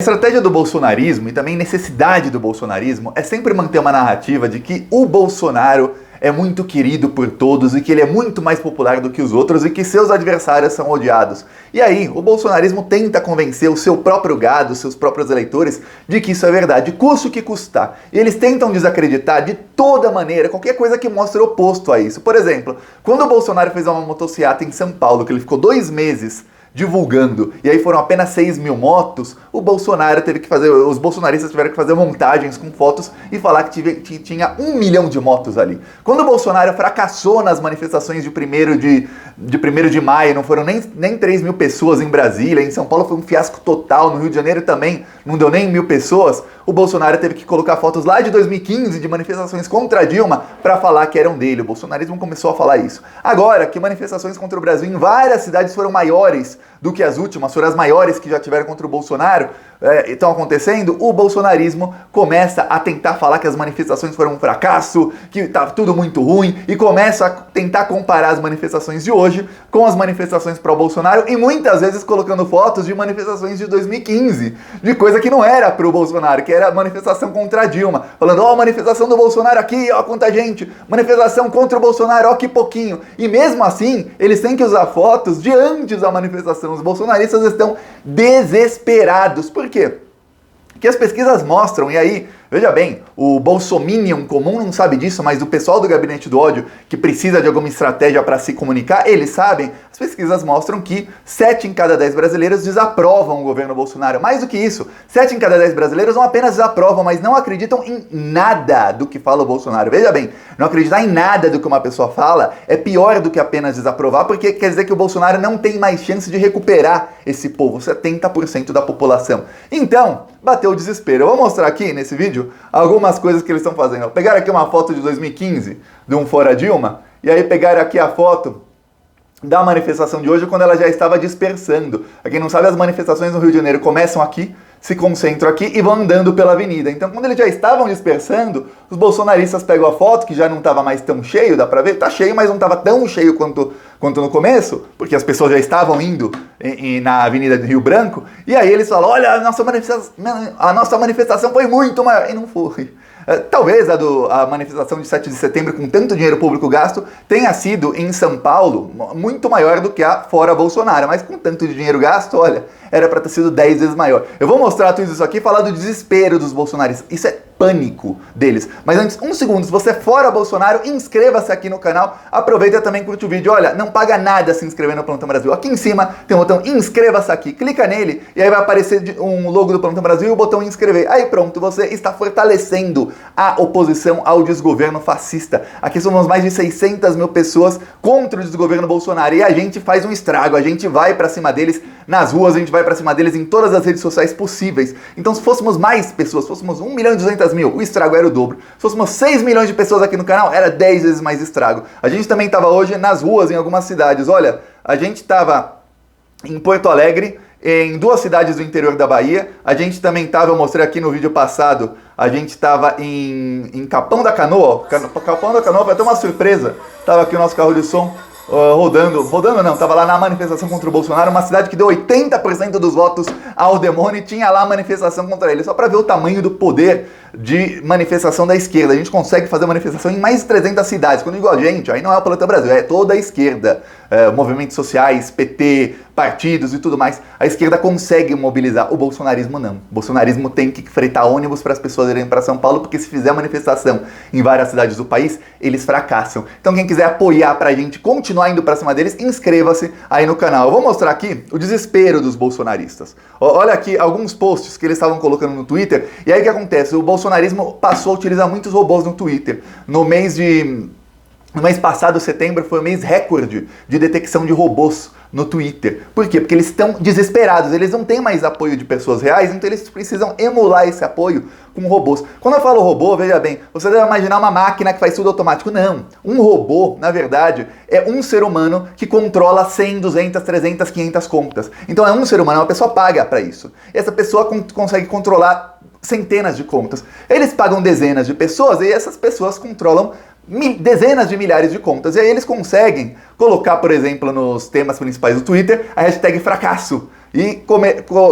A estratégia do bolsonarismo e também necessidade do bolsonarismo é sempre manter uma narrativa de que o Bolsonaro é muito querido por todos e que ele é muito mais popular do que os outros e que seus adversários são odiados. E aí, o bolsonarismo tenta convencer o seu próprio gado, seus próprios eleitores, de que isso é verdade, custe o que custar. E eles tentam desacreditar de toda maneira qualquer coisa que mostre o oposto a isso. Por exemplo, quando o Bolsonaro fez uma motociata em São Paulo, que ele ficou 2 meses divulgando, e aí foram apenas 6 mil motos, o Bolsonaro teve que fazer, os bolsonaristas tiveram que fazer montagens com fotos e falar que tinha 1 milhão de motos ali. Quando o Bolsonaro fracassou nas manifestações de 1º de maio, não foram nem 3 mil pessoas em Brasília, em São Paulo foi um fiasco total, no Rio de Janeiro também não deu nem 1.000 pessoas, o Bolsonaro teve que colocar fotos lá de 2015 de manifestações contra Dilma para falar que eram dele. O bolsonarismo começou a falar isso. Agora que manifestações contra o Brasil em várias cidades foram maiores do que as últimas, foram as maiores que já tiveram contra o Bolsonaro, estão acontecendo, o bolsonarismo começa a tentar falar que as manifestações foram um fracasso, que tá tudo muito ruim, e começa a tentar comparar as manifestações de hoje com as manifestações pró-Bolsonaro, e muitas vezes colocando fotos de manifestações de 2015, de coisa que não era pro Bolsonaro, que era manifestação contra a Dilma, falando, ó, manifestação do Bolsonaro aqui, ó, quanta gente, manifestação contra o Bolsonaro, ó, que pouquinho, e mesmo assim, eles têm que usar fotos de antes da manifestação. Os bolsonaristas estão desesperados. Por quê? Porque as pesquisas mostram, e aí, veja bem, o bolsominion comum não sabe disso, mas o pessoal do Gabinete do Ódio, que precisa de alguma estratégia para se comunicar, eles sabem, as pesquisas mostram que 7 em cada 10 brasileiros desaprovam o governo Bolsonaro. Mais do que isso, 7 em cada 10 brasileiros não apenas desaprovam, mas não acreditam em nada do que fala o Bolsonaro. Veja bem, não acreditar em nada do que uma pessoa fala é pior do que apenas desaprovar, porque quer dizer que o Bolsonaro não tem mais chance de recuperar esse povo, 70% da população. Então, bateu o desespero. Eu vou mostrar aqui nesse vídeo algumas coisas que eles estão fazendo. Pegaram aqui uma foto de 2015 de um Fora Dilma, e aí pegaram aqui a foto da manifestação de hoje quando ela já estava dispersando. Pra quem não sabe, as manifestações no Rio de Janeiro começam aqui, se concentram aqui e vão andando pela avenida. Então, quando eles já estavam dispersando, os bolsonaristas pegam a foto, que já não estava mais tão cheio, dá pra ver? Tá cheio, mas não estava tão cheio quanto no começo, porque as pessoas já estavam indo na Avenida do Rio Branco, e aí eles falam, olha, a nossa manifestação foi muito maior, e não foi. Talvez a manifestação de 7 de setembro, com tanto dinheiro público gasto, tenha sido em São Paulo muito maior do que a fora Bolsonaro, mas com tanto de dinheiro gasto, olha, era para ter sido 10 vezes maior. Eu vou mostrar tudo isso aqui e falar do desespero dos bolsonaristas. Isso é pânico deles. Mas antes, 1 segundo, se você é fora Bolsonaro, inscreva-se aqui no canal, aproveita também e curte o vídeo. Olha, não paga nada se inscrever no Plantão Brasil. Aqui em cima tem um botão inscreva-se aqui, clica nele e aí vai aparecer um logo do Plantão Brasil e o botão inscrever. Aí pronto, você está fortalecendo a oposição ao desgoverno fascista. Aqui somos mais de 600 mil pessoas contra o desgoverno Bolsonaro e a gente faz um estrago, a gente vai pra cima deles nas ruas, a gente vai pra cima deles em todas as redes sociais possíveis. Então se fôssemos mais pessoas, se fôssemos 1.200.000, o estrago era o dobro. Se fôssemos 6 milhões de pessoas aqui no canal, era 10 vezes mais estrago. A gente também estava hoje nas ruas em algumas cidades. Olha, a gente estava em Porto Alegre, em 2 cidades do interior da Bahia. A gente também estava, eu mostrei aqui no vídeo passado, a gente estava em Capão da Canoa. Capão da Canoa foi até uma surpresa. Estava aqui o nosso carro de som rodando não, tava lá na manifestação contra o Bolsonaro, uma cidade que deu 80% dos votos ao demônio e tinha lá a manifestação contra ele, só para ver o tamanho do poder de manifestação da esquerda. A gente consegue fazer manifestação em mais de 300 cidades, quando digo a gente, aí não é o Plantão Brasil, é toda a esquerda, movimentos sociais, PT, partidos e tudo mais, a esquerda consegue mobilizar, o bolsonarismo não. O bolsonarismo tem que fretar ônibus para as pessoas irem para São Paulo, porque se fizer manifestação em várias cidades do país, eles fracassam. Então quem quiser apoiar pra gente continuar indo pra cima deles, inscreva-se aí no canal. Eu vou mostrar aqui o desespero dos bolsonaristas. Olha aqui alguns posts que eles estavam colocando no Twitter, e aí o que acontece? O bolsonarismo passou a utilizar muitos robôs no Twitter. No mês passado, setembro, foi o mês recorde de detecção de robôs no Twitter. Por quê? Porque eles estão desesperados, eles não têm mais apoio de pessoas reais, então eles precisam emular esse apoio com robôs. Quando eu falo robô, veja bem, você deve imaginar uma máquina que faz tudo automático. Não, um robô, na verdade, é um ser humano que controla 100, 200, 300, 500 contas. Então é um ser humano, uma pessoa paga para isso. E essa pessoa consegue controlar centenas de contas. Eles pagam dezenas de pessoas e essas pessoas controlam dezenas de milhares de contas. E aí eles conseguem colocar, por exemplo, nos temas principais do Twitter, a hashtag fracasso. e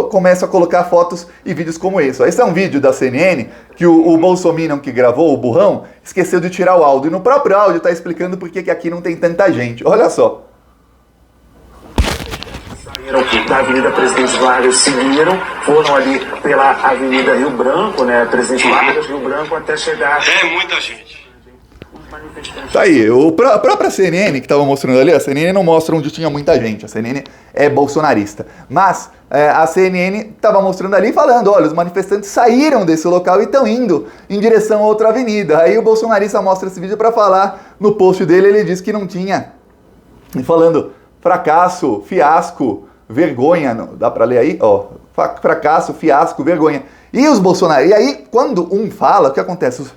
começa a colocar fotos e vídeos como esse. Esse é um vídeo da CNN que o Bolsominion que gravou, o burrão, esqueceu de tirar o áudio. E no próprio áudio está explicando por que aqui não tem tanta gente. Olha só. Da Avenida Presidente Vargas, seguiram, foram ali pela Avenida Rio Branco, né, Presidente Vargas, Rio Branco, até chegar... É muita gente. Tá aí, a própria CNN que estava mostrando ali, a CNN não mostra onde tinha muita gente, a CNN é bolsonarista, mas a CNN estava mostrando ali falando, olha, os manifestantes saíram desse local e estão indo em direção a outra avenida. Aí o bolsonarista mostra esse vídeo para falar, no post dele ele diz que não tinha, falando fracasso, fiasco, vergonha, não, dá pra ler aí? Ó, fracasso, fiasco, vergonha. E os bolsonaristas, e aí quando um fala, o que acontece? Os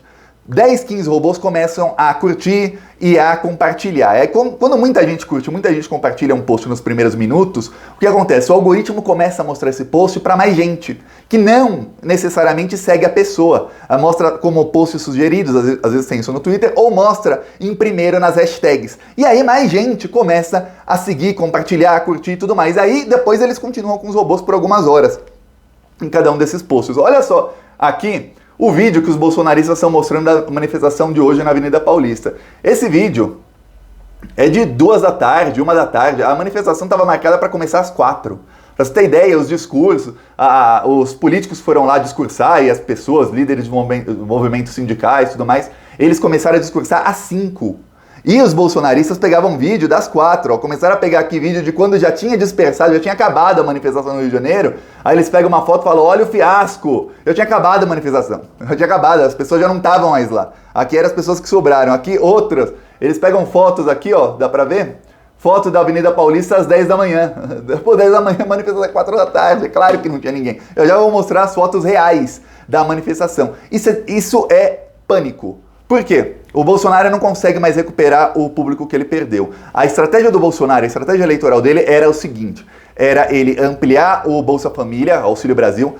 10, 15 robôs começam a curtir e a compartilhar. Quando muita gente curte, muita gente compartilha um post nos primeiros minutos, o que acontece? O algoritmo começa a mostrar esse post para mais gente, que não necessariamente segue a pessoa. Mostra como posts sugeridos, às vezes tem isso no Twitter, ou mostra em primeiro nas hashtags. E aí mais gente começa a seguir, compartilhar, curtir e tudo mais. Aí depois eles continuam com os robôs por algumas horas em cada um desses posts. Olha só, aqui o vídeo que os bolsonaristas estão mostrando da manifestação de hoje na Avenida Paulista. Esse vídeo é de 2 da tarde, 1 da tarde. A manifestação estava marcada para começar às 4. Para você ter ideia, os discursos, os políticos foram lá discursar e as pessoas, líderes de movimentos sindicais e tudo mais, eles começaram a discursar às 5. E os bolsonaristas pegavam vídeo das 4, ó, começaram a pegar aqui vídeo de quando já tinha dispersado, já tinha acabado a manifestação no Rio de Janeiro, aí eles pegam uma foto e falam, olha o fiasco, eu tinha acabado a manifestação, eu tinha acabado, as pessoas já não estavam mais lá, aqui eram as pessoas que sobraram, aqui outras, eles pegam fotos aqui, ó, dá pra ver? Foto da Avenida Paulista às 10 da manhã, depois 10 da manhã, a manifestação às 4 da tarde, é claro que não tinha ninguém, eu já vou mostrar as fotos reais da manifestação, isso é pânico. Por quê? O Bolsonaro não consegue mais recuperar o público que ele perdeu. A estratégia do Bolsonaro, a estratégia eleitoral dele era o seguinte, era ele ampliar o Bolsa Família, Auxílio Brasil,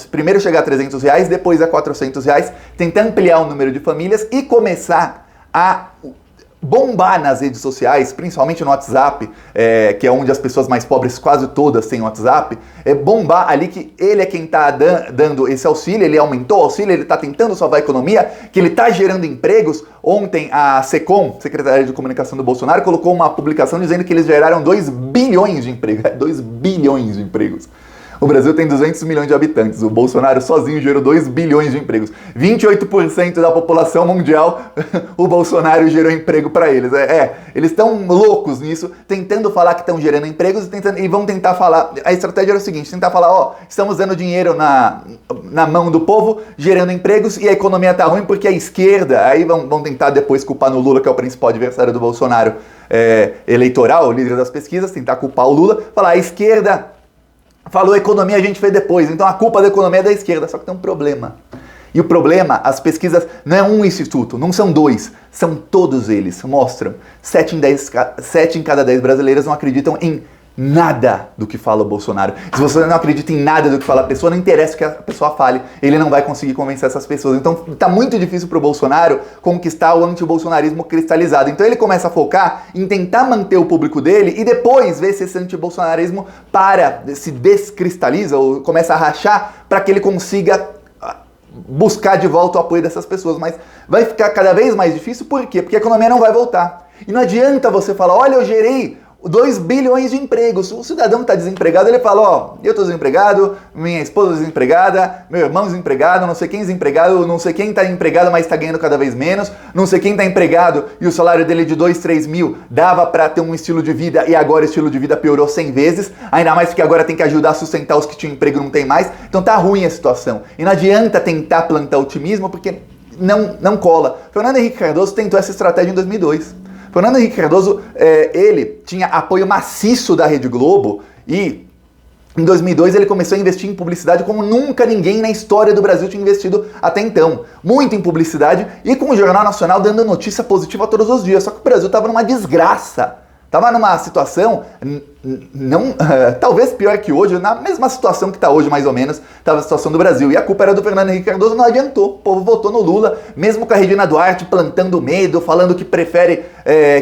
primeiro chegar a R$300, depois a R$400, tentar ampliar o número de famílias e começar a bombar nas redes sociais, principalmente no WhatsApp, que é onde as pessoas mais pobres quase todas têm WhatsApp, bombar ali que ele é quem está dando esse auxílio, ele aumentou o auxílio, ele está tentando salvar a economia, que ele está gerando empregos. Ontem a SECOM, Secretaria de Comunicação do Bolsonaro, colocou uma publicação dizendo que eles geraram 2 bilhões de empregos, 2 bilhões de empregos. O Brasil tem 200 milhões de habitantes, o Bolsonaro sozinho gerou 2 bilhões de empregos. 28% da população mundial, o Bolsonaro gerou emprego para eles. Eles estão loucos nisso, tentando falar que estão gerando empregos e vão tentar falar... A estratégia era o seguinte, tentar falar, ó, estamos dando dinheiro na mão do povo, gerando empregos e a economia tá ruim porque a esquerda... Aí vão tentar depois culpar no Lula, que é o principal adversário do Bolsonaro eleitoral, o líder das pesquisas, tentar culpar o Lula, falar a esquerda... Falou economia, a gente fez depois, então a culpa da economia é da esquerda, só que tem um problema. E o problema, as pesquisas, não é um instituto, não são 2, são todos eles, mostram. 7 em cada 10 brasileiras não acreditam em nada do que fala o Bolsonaro. Se você não acredita em nada do que fala a pessoa, não interessa o que a pessoa fale, ele não vai conseguir convencer essas pessoas. Então tá muito difícil pro Bolsonaro conquistar o antibolsonarismo cristalizado. Então ele começa a focar em tentar manter o público dele e depois ver se esse antibolsonarismo se descristaliza ou começa a rachar para que ele consiga buscar de volta o apoio dessas pessoas. Mas vai ficar cada vez mais difícil, por quê? Porque a economia não vai voltar. E não adianta você falar, olha, eu gerei 2 bilhões de empregos. O cidadão que está desempregado, ele fala, ó, eu estou desempregado, minha esposa desempregada, meu irmão desempregado, não sei quem desempregado, não sei quem está empregado, mas está ganhando cada vez menos, não sei quem está empregado e o salário dele de 2, 3 mil dava para ter um estilo de vida e agora o estilo de vida piorou 100 vezes, ainda mais porque agora tem que ajudar a sustentar os que tinham emprego e não tem mais, então tá ruim a situação. E não adianta tentar plantar otimismo porque não cola. Fernando Henrique Cardoso tentou essa estratégia em 2002. Fernando Henrique Cardoso, ele tinha apoio maciço da Rede Globo e em 2002 ele começou a investir em publicidade como nunca ninguém na história do Brasil tinha investido até então. Muito em publicidade e com o Jornal Nacional dando notícia positiva todos os dias. Só que o Brasil estava numa desgraça. Tava numa situação, talvez pior que hoje, na mesma situação que está hoje, mais ou menos, estava a situação do Brasil. E a culpa era do Fernando Henrique Cardoso, não adiantou. O povo votou no Lula, mesmo com a Regina Duarte plantando medo, falando que prefere,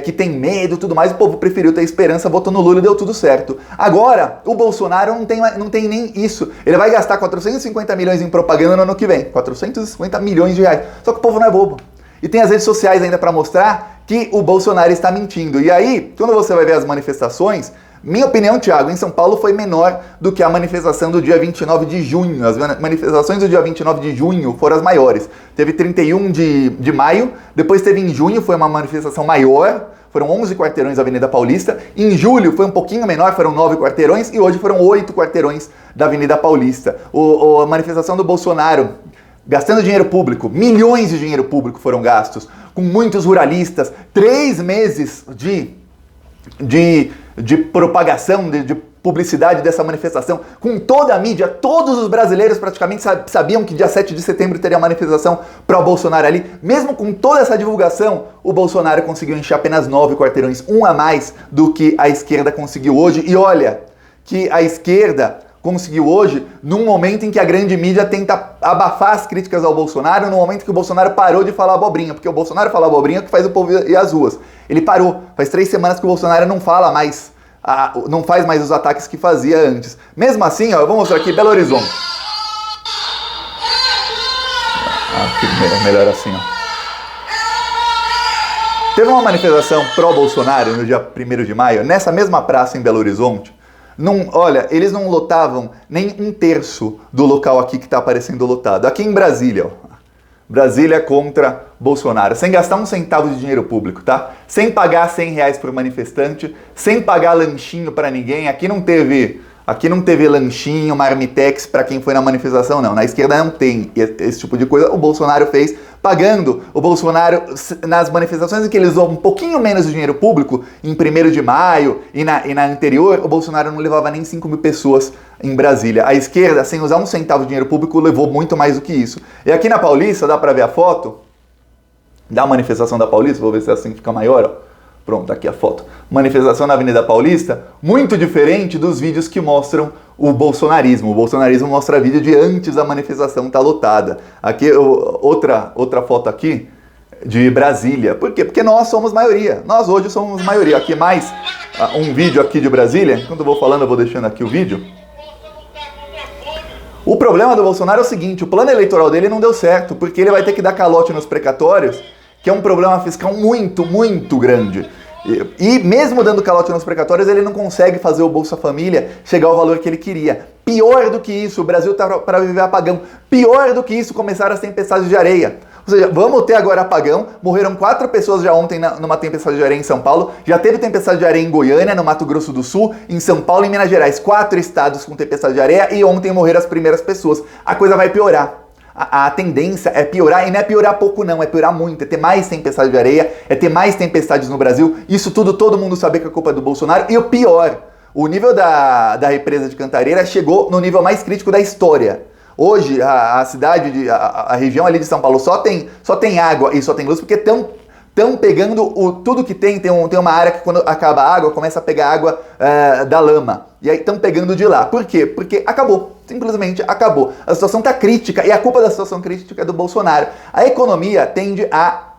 que tem medo e tudo mais, o povo preferiu ter esperança, votou no Lula e deu tudo certo. Agora, o Bolsonaro não tem nem isso. Ele vai gastar 450 milhões em propaganda no ano que vem. 450 milhões de reais. Só que o povo não é bobo. E tem as redes sociais ainda para mostrar que o Bolsonaro está mentindo. E aí, quando você vai ver as manifestações, minha opinião, Thiago, em São Paulo foi menor do que a manifestação do dia 29 de junho. As manifestações do dia 29 de junho foram as maiores. Teve 31 de maio, depois teve em junho, foi uma manifestação maior, foram 11 quarteirões da Avenida Paulista. Em julho foi um pouquinho menor, foram 9 quarteirões, e hoje foram 8 quarteirões da Avenida Paulista. A manifestação do Bolsonaro, gastando dinheiro público, milhões de dinheiro público foram gastos, com muitos ruralistas, 3 meses de propagação, de publicidade dessa manifestação, com toda a mídia, todos os brasileiros praticamente sabiam que dia 7 de setembro teria manifestação pró-Bolsonaro ali. Mesmo com toda essa divulgação, o Bolsonaro conseguiu encher apenas 9 quarteirões, um a mais do que a esquerda conseguiu hoje. E olha, que a esquerda conseguiu hoje num momento em que a grande mídia tenta abafar as críticas ao Bolsonaro, no momento que o Bolsonaro parou de falar abobrinha, porque o Bolsonaro fala abobrinha que faz o povo ir às ruas. Ele parou. Faz 3 semanas que o Bolsonaro não fala mais, não faz mais os ataques que fazia antes. Mesmo assim, ó, eu vou mostrar aqui Belo Horizonte. Aqui, melhor assim, ó. Teve uma manifestação pró-Bolsonaro no dia 1º de maio, nessa mesma praça em Belo Horizonte. Olha, eles não lotavam nem 1/3 do local aqui que está aparecendo lotado. Aqui em Brasília, ó. Brasília contra Bolsonaro. Sem gastar um centavo de dinheiro público, tá? Sem pagar R$100 por manifestante, sem pagar lanchinho para ninguém. Aqui não teve lanchinho, marmitex para quem foi na manifestação, não. Na esquerda não tem esse tipo de coisa. O Bolsonaro fez pagando. O Bolsonaro, nas manifestações em que ele usou um pouquinho menos de dinheiro público, em 1º de maio e na anterior, o Bolsonaro não levava nem 5 mil pessoas em Brasília. A esquerda, sem usar um centavo de dinheiro público, levou muito mais do que isso. E aqui na Paulista, dá para ver a foto da manifestação da Paulista, vou ver se assim fica maior, ó. Pronto, aqui a foto. Manifestação na Avenida Paulista, muito diferente dos vídeos que mostram o bolsonarismo. O bolsonarismo mostra vídeo de antes da manifestação estar lotada. Aqui, outra foto aqui de Brasília. Por quê? Porque nós somos maioria. Nós hoje somos maioria. Aqui mais um vídeo aqui de Brasília. Enquanto eu vou falando, eu vou deixando aqui o vídeo. O problema do Bolsonaro é o seguinte, o plano eleitoral dele não deu certo, porque ele vai ter que dar calote nos precatórios, que é um problema fiscal muito, muito grande. E mesmo dando calote nos precatórios, ele não consegue fazer o Bolsa Família chegar ao valor que ele queria. Pior do que isso, o Brasil está para viver apagão. Pior do que isso, começaram as tempestades de areia. Ou seja, vamos ter agora apagão. Morreram 4 pessoas já ontem numa tempestade de areia em São Paulo. Já teve tempestade de areia em Goiânia, no Mato Grosso do Sul, em São Paulo e Minas Gerais. 4 estados com tempestade de areia e ontem morreram as primeiras pessoas. A coisa vai piorar. A tendência é piorar, e não é piorar pouco não, é piorar muito, é ter mais tempestade de areia, é ter mais tempestades no Brasil. Isso tudo todo mundo sabe que é culpa do Bolsonaro. E o pior, o nível da represa de Cantareira chegou no nível mais crítico da história. Hoje, a cidade, a região ali de São Paulo só tem água e só tem luz porque estão pegando tudo que tem uma área que quando acaba a água, começa a pegar água da lama. E aí estão pegando de lá. Por quê? Porque acabou. Simplesmente acabou. A situação está crítica e a culpa da situação crítica é do Bolsonaro. A economia tende a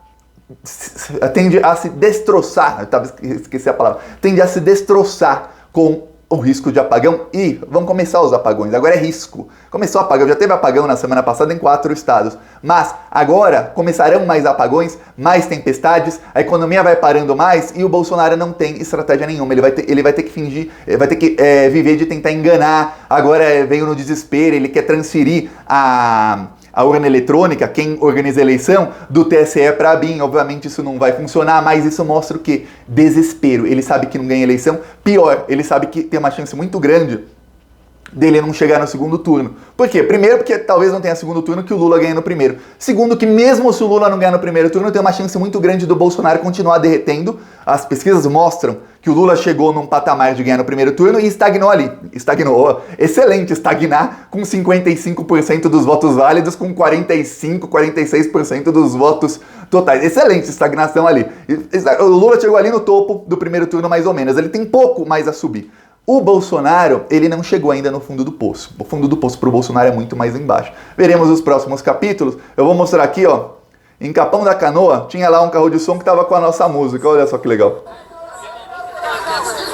se destroçar. Esqueci a palavra. Tende a se destroçar com o risco de apagão e vão começar os apagões. Agora é risco. Começou o apagão, já teve apagão na semana passada em 4 estados. Mas agora começarão mais apagões, mais tempestades, a economia vai parando mais e o Bolsonaro não tem estratégia nenhuma. Ele vai ter que fingir, vai ter que viver de tentar enganar. Agora veio no desespero, ele quer transferir a urna eletrônica, quem organiza a eleição, do TSE para a BIM. Obviamente isso não vai funcionar, mas isso mostra o quê? Desespero. Ele sabe que não ganha eleição. Pior, ele sabe que tem uma chance muito grande dele não chegar no segundo turno. Por quê? Primeiro, porque talvez não tenha segundo turno que o Lula ganhe no primeiro. Segundo, que mesmo se o Lula não ganhar no primeiro turno, tem uma chance muito grande do Bolsonaro continuar derretendo. As pesquisas mostram que o Lula chegou num patamar de ganhar no primeiro turno e estagnou ali. Estagnou. Excelente, estagnar com 55% dos votos válidos, com 45, 46% dos votos totais. Excelente estagnação ali. O Lula chegou ali no topo do primeiro turno, mais ou menos. Ele tem pouco mais a subir. O Bolsonaro, ele não chegou ainda no fundo do poço. O fundo do poço para o Bolsonaro é muito mais embaixo. Veremos os próximos capítulos. Eu vou mostrar aqui, ó. Em Capão da Canoa, tinha lá um carro de som que tava com a nossa música. Olha só que legal.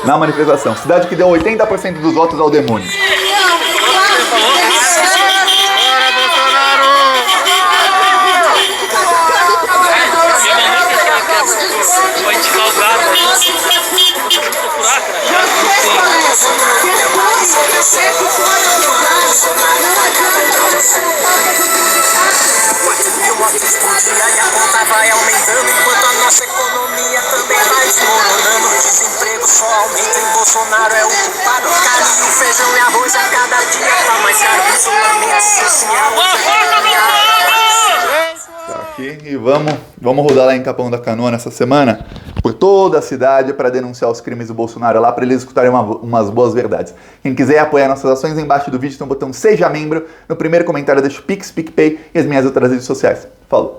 Na manifestação. Cidade que deu 80% dos votos ao demônio. E a conta vai aumentando enquanto a nossa economia também vai desmoronando. O desemprego só aumenta e Bolsonaro é o culpado. Carne, feijão e arroz a cada dia tá mais caro. Isolamento social. Tá aqui e vamos rodar lá em Capão da Canoa nessa semana por toda a cidade para denunciar os crimes do Bolsonaro lá, para eles escutarem umas boas verdades. Quem quiser apoiar nossas ações, embaixo do vídeo tem um botão Seja Membro. No primeiro comentário deixa o Pix, PicPay e as minhas outras redes sociais. Falou!